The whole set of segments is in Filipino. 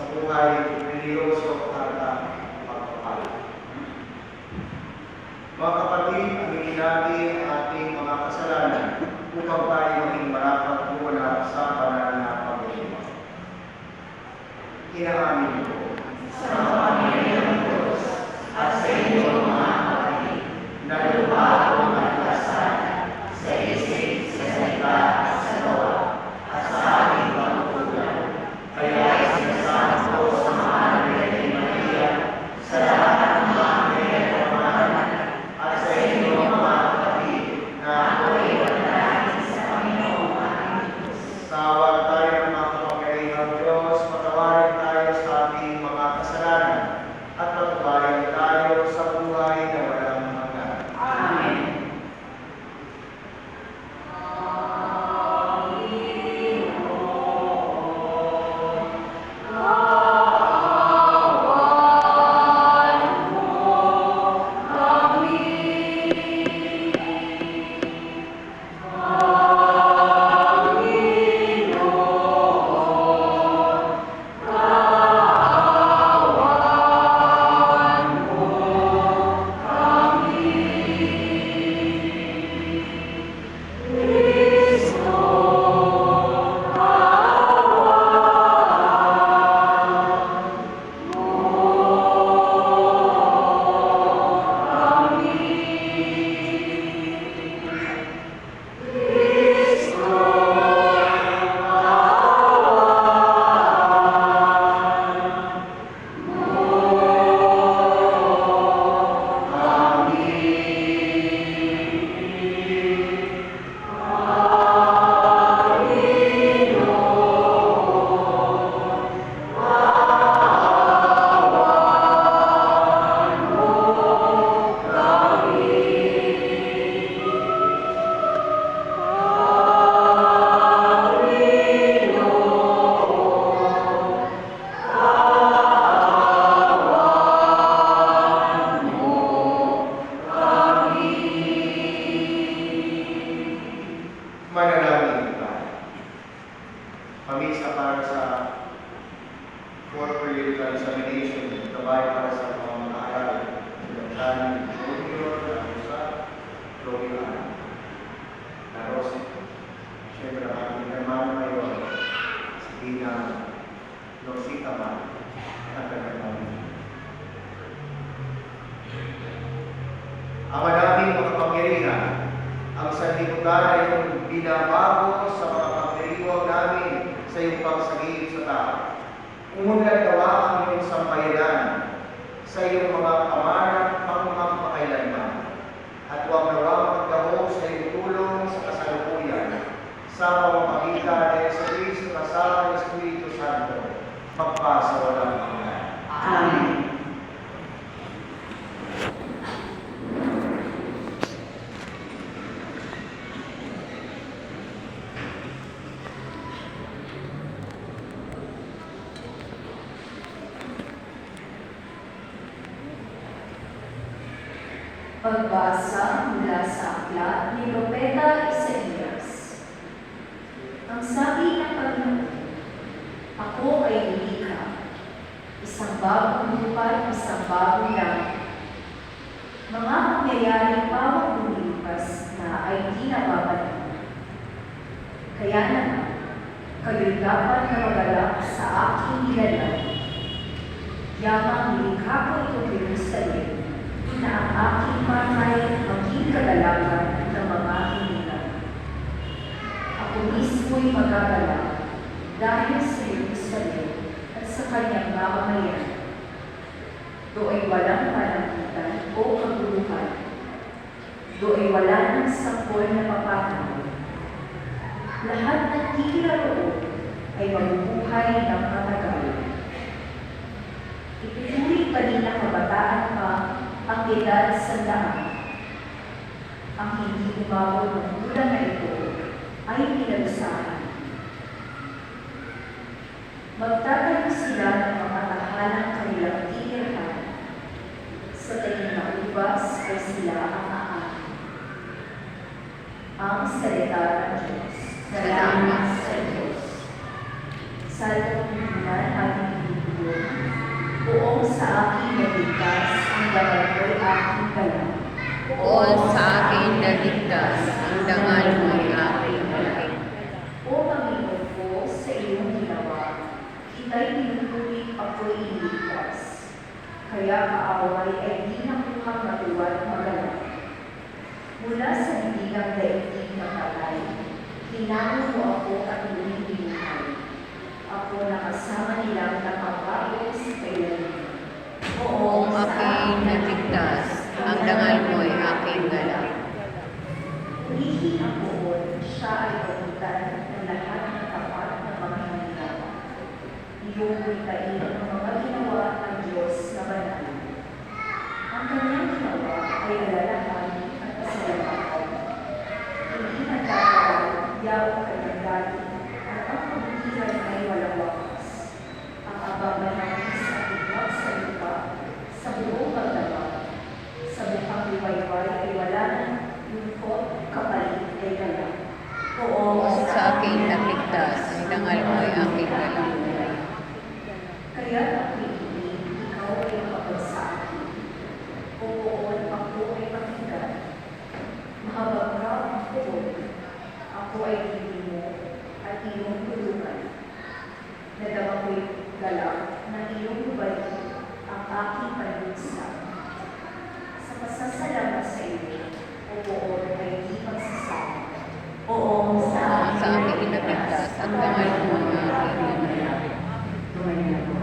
sa buhay, religyoso at pagpapal. Mga kapatid, aminin natin ang ating mga kasalanan upang tayo maging marapat mula sa banal na pag-ibig. Inaamin ko sa pamilya ng Diyos at sa inyo mga kapatid, na lupa ko ng kasalanan sa isip, sa salita, at sa gawa, at sa aming pagkukulang. Kaya isinasama ko sa mahal na Birhen Maria, sa lahat ng mga anghel at pamahalan, at sa inyo mga kapatid, na ako'y manalangin sa Panginoong aming Diyos. Tawag tayo ng mga kapangyarihang Diyos, patawarin tayo sa ating mga kasalanan, at patubayan tayo sa buhay na walang hanggan. Amen. Manalangin tayo. Pamisa para sa for political examination, tabay para sa mga mag-aaral, Sinagtan, Junior, Larusa, Logilan, Larosi, siyempre ang ating hermano mayor, si Dina Rosita Man, at ang hermano. Ama namin makapangyarihan, ang sanlibutan ay iyong binabago sa mga pagdiriwang namin sa iyong pagsagilid sa tao. Umunlad nawa ang iyong sambayanan sa iyong mga kamanang pangmagpakailanman. At huwag nawa magdahog sa iyong tulong sa kasalukuyan sa pamamagitan ng Kristo kasama ng Espiritu Santo, magpasa walang hanggan. Amen. Pagbasa mula sa aklat ni Propeta Isaías. Ang sabi ng Panginoon, ako ay lumikha, isang bagong lupa, isang bagong langit. Mga pangyayaring bawat lumilipas na ay di nababalik. Kaya naman, kayo'y dapat na magalak sa aking nilalang. Yamang nilikha ko ito Jerusalem, na ang aking matay maging kagalakan ng mga hinilang. Ako mismo'y magagalak dahil sa Jerusalem at sa kanyang mamamayan. Do'y walang panangitan o kaguluhan. Do'y wala ng sampol na papanaw. Lahat ng tila roon ay mabubuhay ng matagal. Ipinuri pa rin ang kabataan pa ang edad sa daan. Ang hindi umabot ng bulan na ito ay pinalusahan. Magtatayo sila ng mga tahanan kanilang tinirhan. Sa tingin na ubas ay sila ang aamin. Ang salita ng Diyos. Salamat sa Diyos. Salmo 9 ay aking naligtas, ang dangal ko'y aking galang. Bukod sa akin naligtas, ang dangal mo'y aking galang. O Panginoon ko, sa iyong ginawa, kita'y tinutuwid ako'y iligtas. Kaya kaaway ay di nakuhang matuwad magalang. Mula sa hindi ng daigdig ng patay, hinango mo ako at muling binuhay. Ako na kasama nilang nakabago sa kailanman. Buong aking naligtas, ang dangal mo'y aking galang. Purihin ang buod, siya ay pagutan ng lahat ng tapat na mga hinangawa. Iyong bulitain ang mga ginawa ng Diyos na banal. Ang kanyang ginawa ay alalahanin at pasalamatan. Hindi nagkakaroon, yawang kanyang galing, at ang pagkikilan ay walang wakas. Ang abang-banangis at itlog sa lupa, sa buong pagdamag. Sa bukang liwayway ay wala ng lungkot, kapalit ay galang. Buong sa akin naligtas, ang dangal mo'y aking galang. Kaya nakikinig, ikaw ay kapag sa akin. Buon ako ay pakinggan. Mahabag ka ang buon. Ako ay hindi mo at iyong tulungan. Nadama ko'y galak na iyong lubay ang aking panlunsang. Sa pasasalamat sa iyo, o buon ay di pagsasama. Oo, Buong sa akin naligtas, ang dangal mo'y aking galang. Tumayin ako.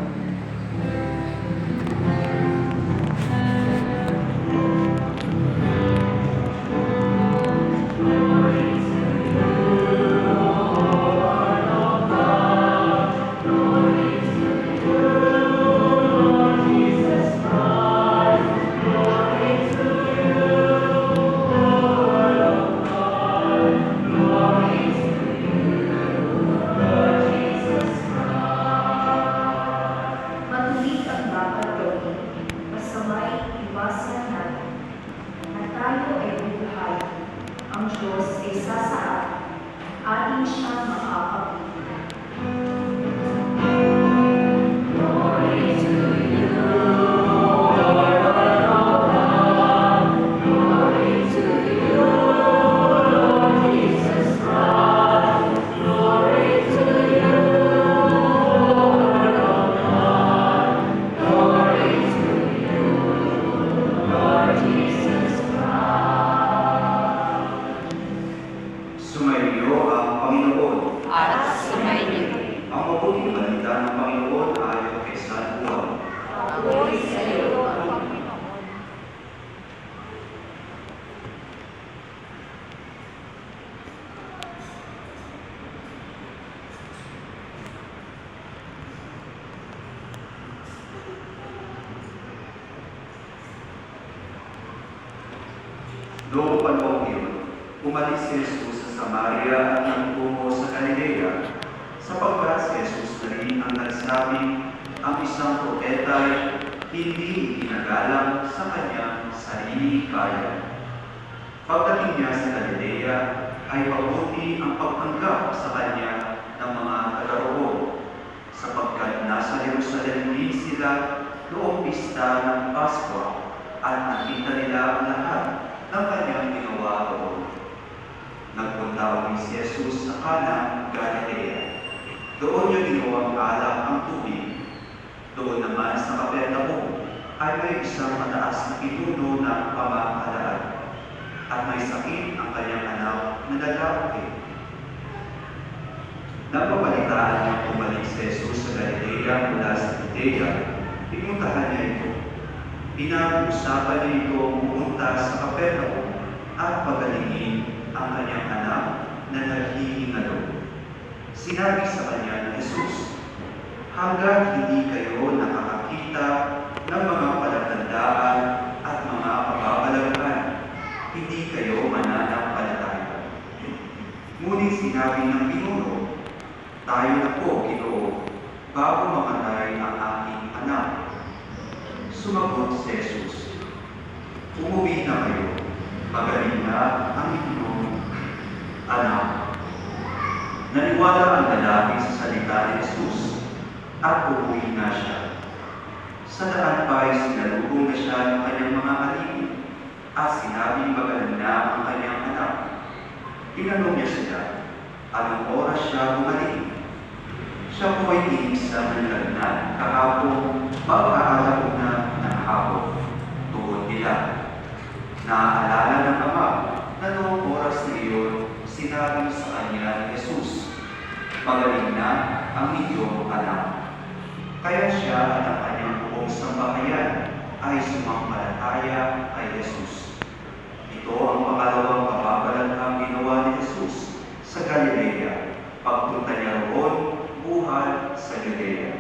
Matulig ang bawat gawin, masama'y iwasan natin. At tayo ay bubuhayin, ang Diyos ay sasaan, atin siyang makakapigil. Sumainyo ang Panginoon. At sumainyo. Ang mabuting balita ng Panginoon ayon kay San Juan. Ako'y sa iyo, ang Panginoon. Noong panahon iyon, umalis si Jesus sa Samaria at nagtungo sa Galilea, sapagkat si Jesus na rin ang nagsabing ang isang propeta ay hindi iginagalang sa kanyang sarili kaya. Pagdating niya sa Galilea, ay mabuti ang pagtanggap sa kanya ng mga taga-roon, sapagkat nasa Jerusalem din sila noong pista ng Paskwa at nakita nila ang lahat ng kanyang ginawa roon. Nagpunta uli si Jesus sa Cana, Galilea. Doon niya ginawang alak ang tubig. Doon naman sa Capernaum ay may isang mataas na pinuno ng pamahalaan. At may sakit ang kanyang anak na lalaki. Nang mabalitaan niya bumalik si Jesus sa Galilea mula sa Judea, pinuntahan niya ito. Pinag-usapan niya ito pumunta sa Capernaum at pagalingin ang kanyang anak na naghihingalo. Sinabi sa kanya ni Jesus, hanggang hindi kayo nakakakita ng mga palatandaan at mga kababalaghan, hindi kayo mananampalataya. Ngunit sinabi ng pinuno, tayo na po, Ginoo, bago mamatay ang aking anak. Sumagot si Jesus, umuwi na kayo, magaling na ang inyong anak. Naniwala ang lalaki sa salita ni Jesus at umuwi na siya. Sa daan pa ay sinalubong na siya ng kanyang mga alipin at sinabing magaling na ang kanyang anak. Tinanong niya sila, anong oras siya gumaling? Siya po ay tinig sa manlalagnan kahapon magkakalaog na ng hapon. Tuhod nila. Naaalala ng ama na noong oras na iyon, sinabi sa kanya ni Jesus, magaling na ang iyong anak. Kaya siya at ang kanyang buong sambahayan ay sumampalataya kay Jesus. Ito ang pangalawang kababalaghan ginawa ni Jesus sa Galilea, pagpunta niya roon buhay sa Judea.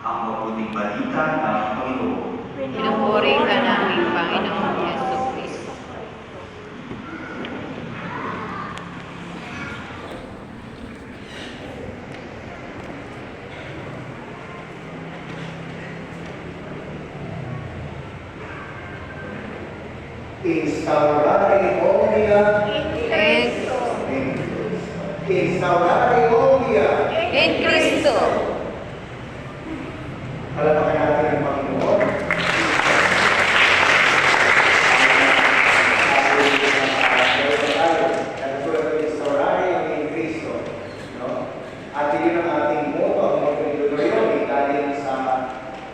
Ang mabuting balita ng Panginoon. Pinupuri ka namin, Panginoong Yesu Kristo. Instaurare omnia, instaurare omnia. In Cristo. Palakpakan natin ang Panginoon. Nagsulat ng instaurare ang in Cristo. No? At yun ang ating motto, ang motto ni Dodoyon, galing sa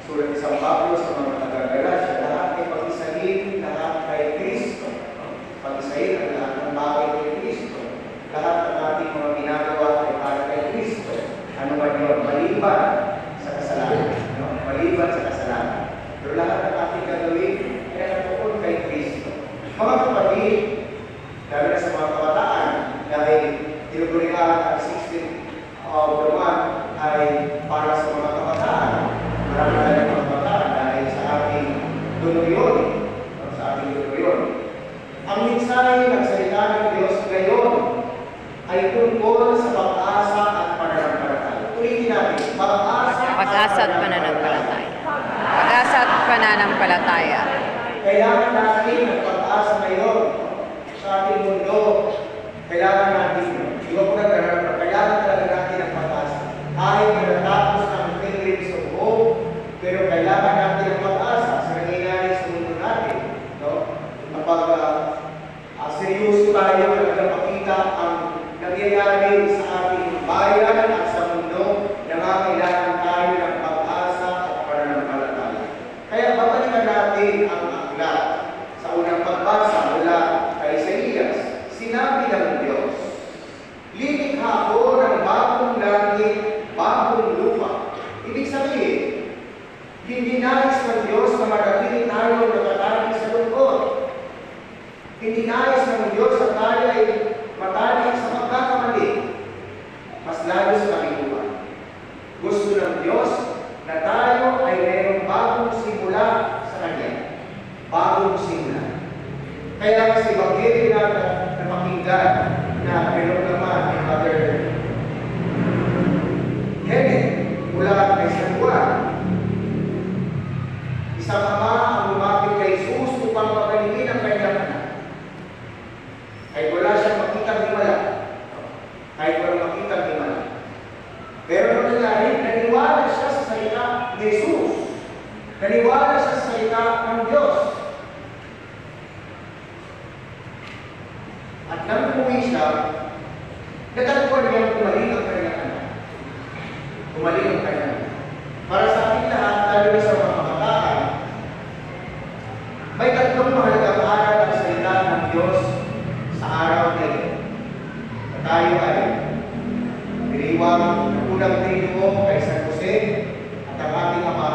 sulat ni San Pablo sa mga taga-Galacia, lahat ay pag-isahin, lahat kay Cristo. Pag-isahin ang lahat ng bagay kay Cristo. Lahat ng ating mga ginagawa ay para kay Cristo. Ano man yun? Maliban sa kasalanan. No? Maliban sa kasalanan. Pero lahat ng ating gagawin ay natuon kay Cristo. Mga kapatid, lalo na sa mga kabataan, dahil tinugulikan ang 16 of the month ay para sa mga kabataan. Marami tayong mga kabataan dahil sa ating tunuyon. No? Sa ating tunuyon. Ang mensahe ng salita ng Diyos ngayon ay tungkol sa pag-asa at pananampalataya. Ulitin natin, pag-asa Pag-asa at pananampalataya. Pag-asa at pananampalataya. Kailangan natin ng pag-asa ngayon sa ating mundo. Kailangan natin, iba ko na kailangan talaga natin ng pag-asa. Kahit natapos ng pilgrims of hope, pero kailangan natin ng pag-asa sa nangyayari sa mundo natin. No? Kapag seryoso tayo na makita ang nangyayari sa ating bayan at sa mundo, nangangailangan tayo ng pag-asa at pananampalataya. Kaya babalikan natin ang aklat sa unang pagbasa mula kay Isaías. Sinabi ng Diyos, lilikha ko ng bagong langit, bagong lupa. Ibig sabihin, hindi nais ng Diyos na manatili tayo nakatali sa lungkot. Hindi nais ng Diyos na tayo ay matali sa pagkakamali. Mas lalo sa kabiguan. Gusto ng Diyos na tayo ay mayroong bagong simula sa Kanya. Bagong simula. Kaya kasi Ebanghelyo na napakinggan na mayroon naman ni Father Kenneth mula kay San Juan. Isang ama ang lumapit kay Jesus upang pagalingin ang kanyang anak. Kahit wala siyang makitang himala. Kahit walang makitang himala. Pero nung nangyari, naniwala siya sa salita ni Jesus. Naniwala siya sa salita ng Diyos. At nang umuwi siya, natagpuan niya gumaling ang kanyang anak. Gumaling ang kanyang anak. Para sa ating lahat, lalo na sa mga kabataan, may tatlong mahalagang aral ang salita ng Diyos sa araw na ito. Na tayo ay piniwag ng unang trinyo kay San Jose at ang ating ama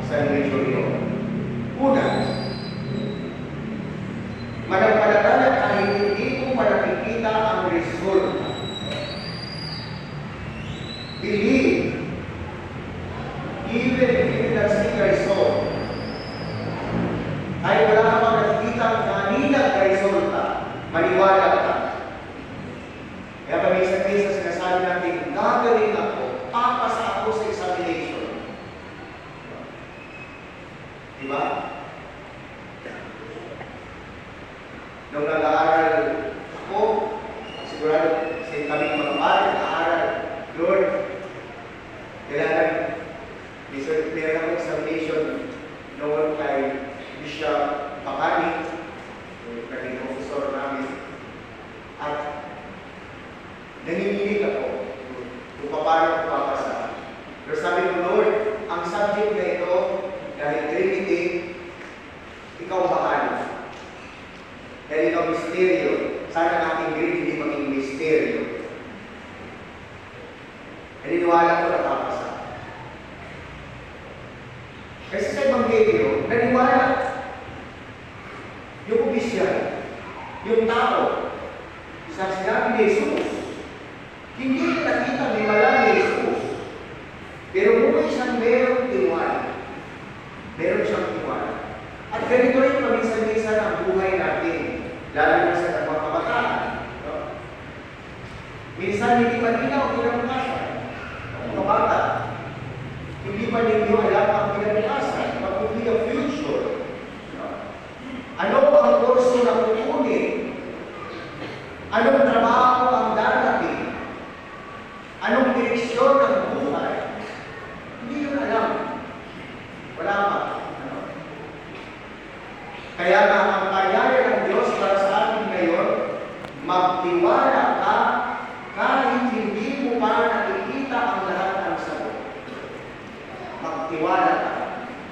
San Gregorio. Una, manampalataya kahit hindi ko nakikita ang resulta. Believe, even if you cannot see the result. Kahit wala ka pang nakikita ang kaninang resulta, maniwala ka. Kaya paminsan-minsan sinasabi natin, gagaling ako, papasa ako sa examination. Diba? Nung nag-aaral ako, sigurado kami mga pare, nag-aaral, Lord, kailangan meron akong examination subject na ito, dahil Trinity, ikaw bahala. Dahil ikaw misteryo, sana ating grade hindi maging misteryo. Naniniwala ko napapasa. Kasi sa Ebanghelyo, naniwala yung opisyal, yung tao, sa sinabi ni Jesus, hindi nakita ni wala ni Jesus. Pero kung siyang merong tiwala, meron siyang tiwala. At ganito rin paminsan-minsan ang buhay natin, lalo na sa mga kabataan. No? Minsan hindi pa nila ang kinabukasan. Mga bata, hindi pa ninyo alam ang kinabukasan. What will be the future? No? Ano ang kurso na kukunin? Anong trabaho ang darating? Anong direksyon ng buhay? Hindi yun alam. Wala pa. Ano? Kaya nga ang kayaya ng Diyos para sa atin ngayon, magtiwala ka kahit hindi mo pa nakikita ang lahat ng sagot. Magtiwala ka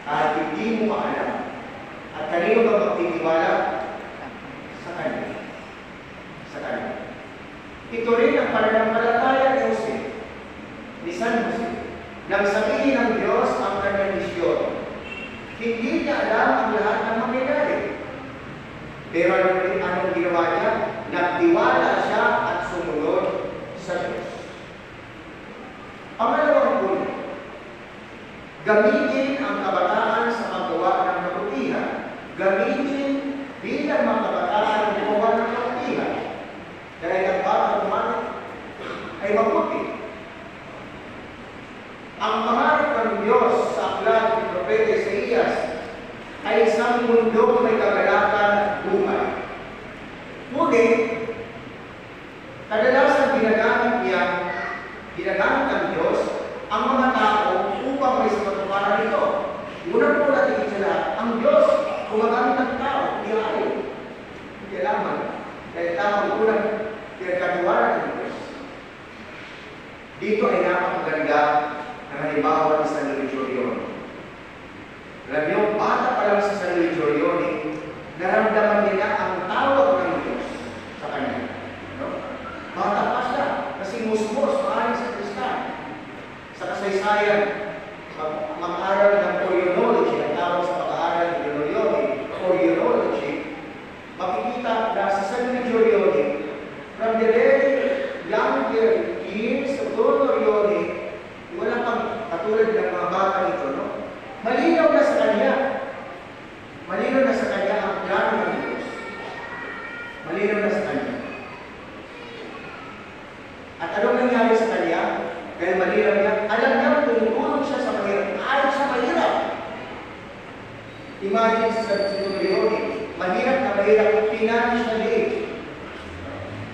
kahit hindi mo pa alam. At kanino ba magtitiwala? Sa Kanya. Sa Kanya. Ito rin ang pananampalataya ni Jose, ni San Jose. Nang sabihin ng Diyos ang kanyang misyon, hindi niya alam ang lahat ng mangyayari. Pero anong ginawa niya? Nagtiwala siya at sumunod sa Diyos. Pangalawang punto, gamitin ang kabataan sa paggawa ng kabutihan. Gamitin bilang mga kabataan ang gumawa ng kabutihan. Dahil ang bata kumalit ay mabuti. Ang pangarap ng Diyos sa aklat ni Propeta Isaías ay isang mundong may kagalakan at buhay. Ngunit, kadalasan ginagamit ng Diyos ang mga tao upang may sapatuparan nito. Unang-una tingin sa lahat, ang Diyos gumagamit ng tao, hindi ayaw. Hindi alaman. Dahil tao ang unang pinagkatiwala ng Diyos. Dito ay napakaganda ng halimbawa ni San Luis Giordano. Alam niyo, bata pa lang sa San Luis Giordano, naramdaman nila ang tawag ng Diyos sa kanya. No? Bata pa siya, kasi musmos, maaari sa Kristan. Sa kasaysayan, mag-aral ng Orionology, ang tawag sa pag-aaral ng Orionology, makikita na sa San Luis Giordano, from the very younger years of Don Orione, wala pang katulad ng mga bata nito, no? Malinaw na sa kanya. Malinaw na sa kanya ang plano ng Diyos. Malinaw na sa kanya. At anong nangyari sa kanya? Dahil malinaw niya, alam niya, tumutulong siya sa mahirap. Ayaw siya mahirap. Imagine sa Don Orione, mahirap na mahirap, pinani siya din.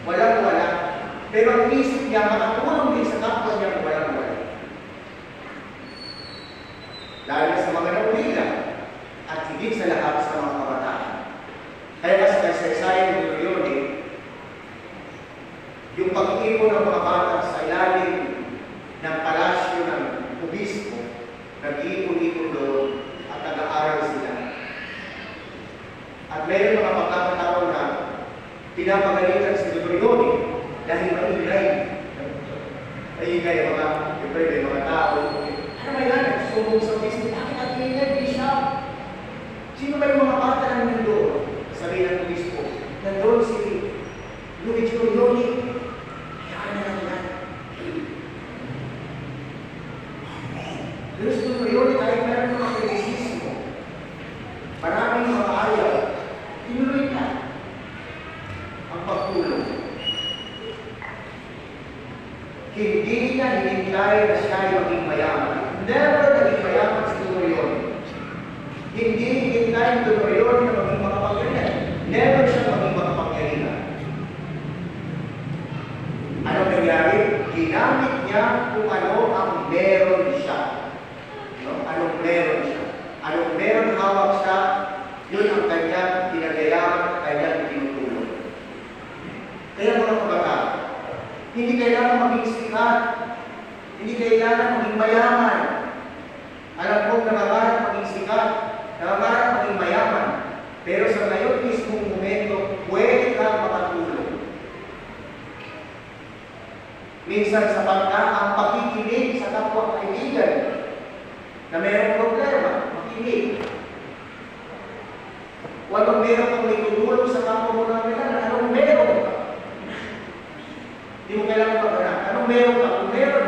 Walang-wala. Pero ang isip niya, makatulong din sa kapwa niya walang-wala. Lalo sa mga naulila at higit sa lahat sa mga kabataan. Kaya sa kasaysayan ng Orione, yung pag-iipon ng mga bata sa ilalim ng palasyo ng obispo, nag-iipon-ipon doon at nag-aaral sila. At mayroon mga pagkakataon na pinapagalitan si Orione dahil maingay. Maingay mga, may mga tao. Ano ba yan? Sumbong sa obispo. Bakit nag-iingay, Bishop? Sino ba yung mga bata na nandoon? Sabi ng obispo, nandoon si Luis Orione. Hayaan na lang yan. Luis Orione, kahit meron mga kritisismo, maraming mga ayaw, tinuloy na ang pagtulong. Hindi niya hinintay na siya ay maging mayaman. Never naging mayaman si Orione. Hindi hinintay ni Orione na maging makapangyarihan. Never siya maging makapangyarihan. Ano nangyari? Ginamit niya kung ano ang meron siya. No? Anong meron siya? Anong meron hawak siya? Yun ang kanyang pinagayaman, kanyang tinutulong. Kaya mga kabataan, hindi kailangan maging sikat. Hindi kailangan maging mayaman. Alam ko na nangangarap maging mayaman, pero sa ngayon mismong momento, pwede kang makatulong. Minsan sa pagka, ang pakikinig sa kapwa kaibigan na mayroong problema, makinig. Walang meron kang may tutulong sa kapwa mo na kailangan, anong meron ka? Hindi mo kailangan maghanap. Anong meron ka? Kung meron.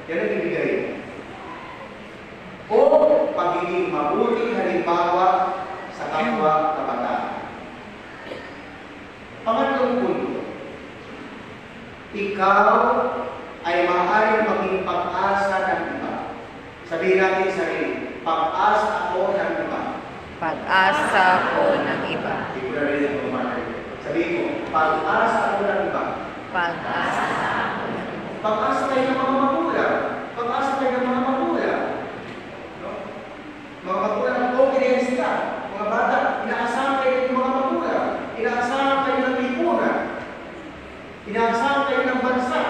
Yan ang ibigay. O pagiging mabuting halimbawa sa kapwa kabataan. Pangatlong punto, ikaw ay maaaring maging pag-asa ng iba. Sabihin natin sa sarili, pag-asa ako ng iba. Pag-asa ko ng iba. Sabihin mo, pag-asa ako ng iba. Pag-asa ko ng iba. Pag-asa kayo ng mga magulang. Pag-asa kayo ng mga magulang. No? Mga magulang, confidence ka. Mga bata, inaasahan kayo ng mga magulang. Inaasahan kayo ng lipunan. Inaasahan kayo ng bansa.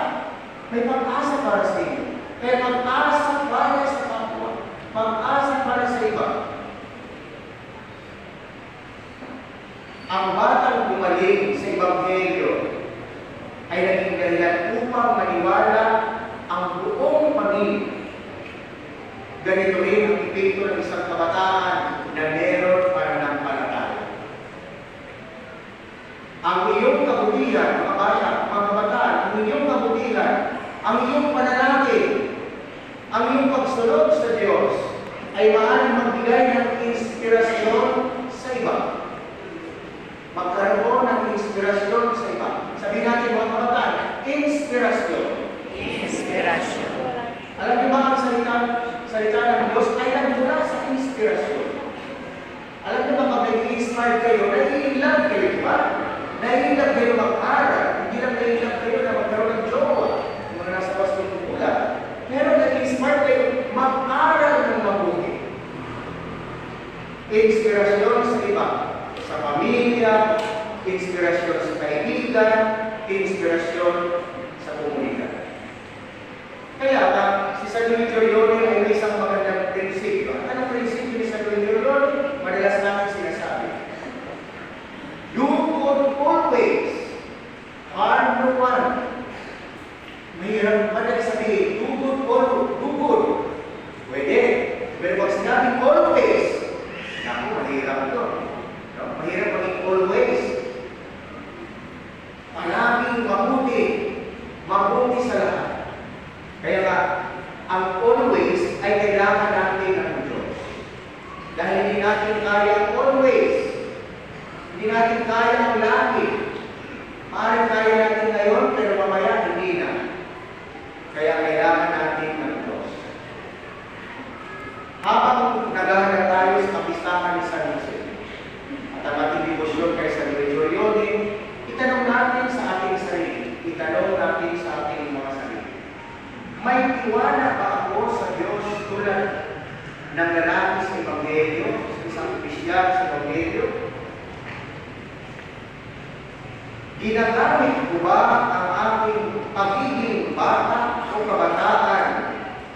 May pag-asa para sa inyo. Kaya pag-asa para sa kapwa. Pag-asa para sa iba. Ang batang gumaling sa Ebanghelyo ay naging dahilan upang maniwala ang buong pamilya. Ganito rin ang epekto ng isang kabataan na meron pananampalataya. Ang iyong kabutihan, mga bata, mga kabataan, ang iyong kabutihan, ang iyong panalangin, ang iyong pagsunod sa Diyos ay maaaring magbigay ng inspirasyon sa iba. Magkaroon ng inspirasyon sa iba. Sabihin natin mga kabataan, inspirasyon. Inspirasyon. Alam niyo ba ang salita ng Diyos ay nagmula sa inspirasyon. Alam niyo ba kapag nag-i-inspire kayo, nai-inlove kayo, di ba? Nai-inlove kayo mag-aral. Hindi lang nai-inlove kayo na magkaroon ng jowa. Yung mga nasa pastong kukulan. Pero nag-i-inspire kayo mag-aral ng mabuti. Inspirasyon sa iba. Sa pamilya, inspirasyon sa kaibigan, inspirasyon sa komunidad. Kaya si San Luis Torione ay may isang magandang prinsipyo. Anong prinsipyo ni San Luis Torione? Madalas namin sinasabi. Do good always, harm no one. Mahirap madalas sabihin, do good always, do good. Pwede. Pero pag sinabing always, naku, mahirap ito. Mahirap maging always. Palaging mabuti. Mabuti sa lahat. Kaya nga, ang always ay kailangan natin ng Diyos. Dahil hindi natin kaya ang always. Hindi natin kaya ang lagi. Maaaring kaya natin ngayon, pero mamaya hindi na. Kaya kailangan natin ng Diyos. Habang naghahanap tayo sa kapistahan ni San Jose, at ang ating debosyon kay San Luis Torione, itanong natin sa ating sarili. Itanong natin sa ating mga sarili. May tiwala ba ako sa Diyos tulad ng lalaki sa Ebanghelyo, sa isang opisyal sa Ebanghelyo? Ginagamit ko ba ang aking pagiging bata o kabataan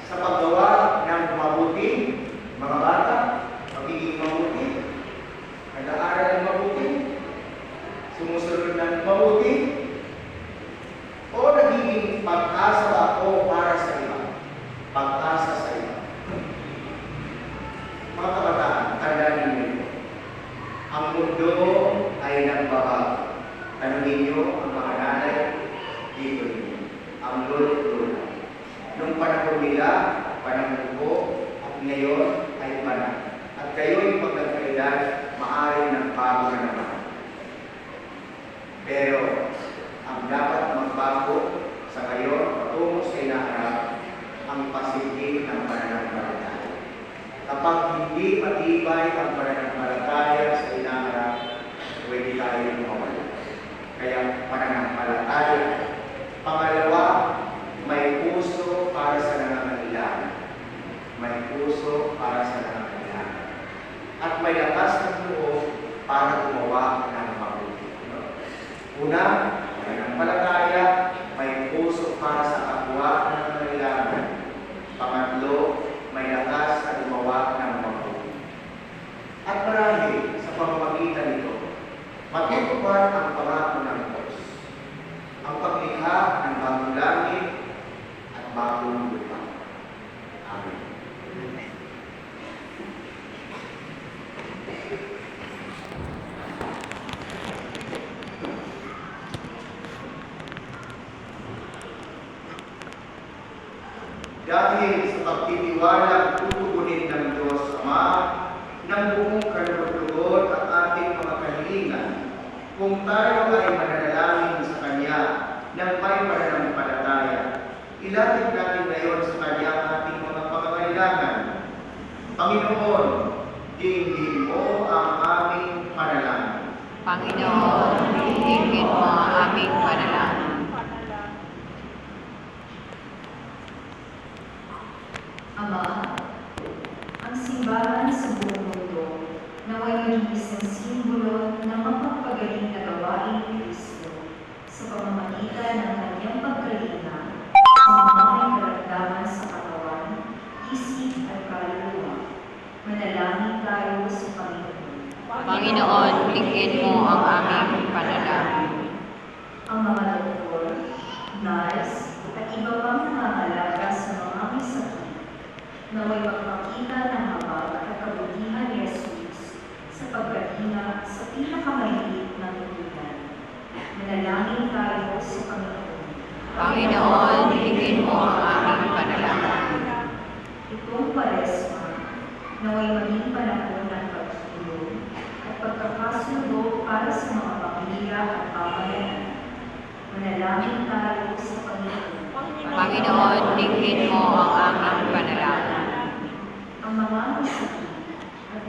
sa paggawa ng mabuti? Mga bata, pagiging mabuti? Nag-aaral ng mabuti? Sumusunod ng mabuti? O nagiging pag-asa ba ako para sa iba? Pag-asa sa iba. Mga kabataan, tandaan ninyo ito. Ang mundo ay nagbabago. Tanungin niyo ang mga nanay dito ninyo. Ang lolo-lola. Nung panahon nila, panahon ko, at ngayon ay panahon. At kayo'y pagkakailan, maaari ng bago na naman. Pero, ang dapat magbago sa ngayon, patungo sa inaharap, ang pasigil ng pananampalataya. Kapag hindi matibay ang pananampalataya sa inaharap, pwede tayo mawala. Kaya pananampalataya. Pangalawa, may puso para sa nangangailangan. May puso para sa nangangailangan. At may lakas ng loob para gumawa ng mabuti. Una, pananampalataya, may puso para sa kapwa na nangangailangan. Pangatlo, may lakas na gumawa ng mabuti. tiwalang tutugunin ng Diyos Ama ng buong kalulugod at ating mga kahilingan kung tayo ay mananalangin sa Kanya ng may pananampalataya. Ilatid natin ngayon sa Kanya ang ating mga pangangailangan. Panginoon, dinggin mo ang aming panalangin. Panginoon, dinggin mo ang aming panalangin. Ama, ang simbahan sa buong mundo naway maging isang simbolo ng mapagpagaling na gawain ni Kristo sa pamamagitan ng kanyang pagkalinga sa mga may karamdaman sa katawan, isip at kaluluwa. Manalangin tayo sa Panginoon. Panginoon, dinggin mo ang aming panalangin. Ang mga doktor, nurse, at iba pang nangangalaga sa mga may sakit, naway magpakita ng habag at kabutihan ni Jesus sa pagkalinga sa pinakamaliit na tutunan. Manalangin tayo sa Panginoon. Panginoon, dinggin mo ang aming panalangin. Itong Kwaresma, naway maging panahon ng pagtulong at pagkakasundo para sa mga pamilya at pamayanan. Manalangin tayo sa Panginoon. Panginoon, dinggin mo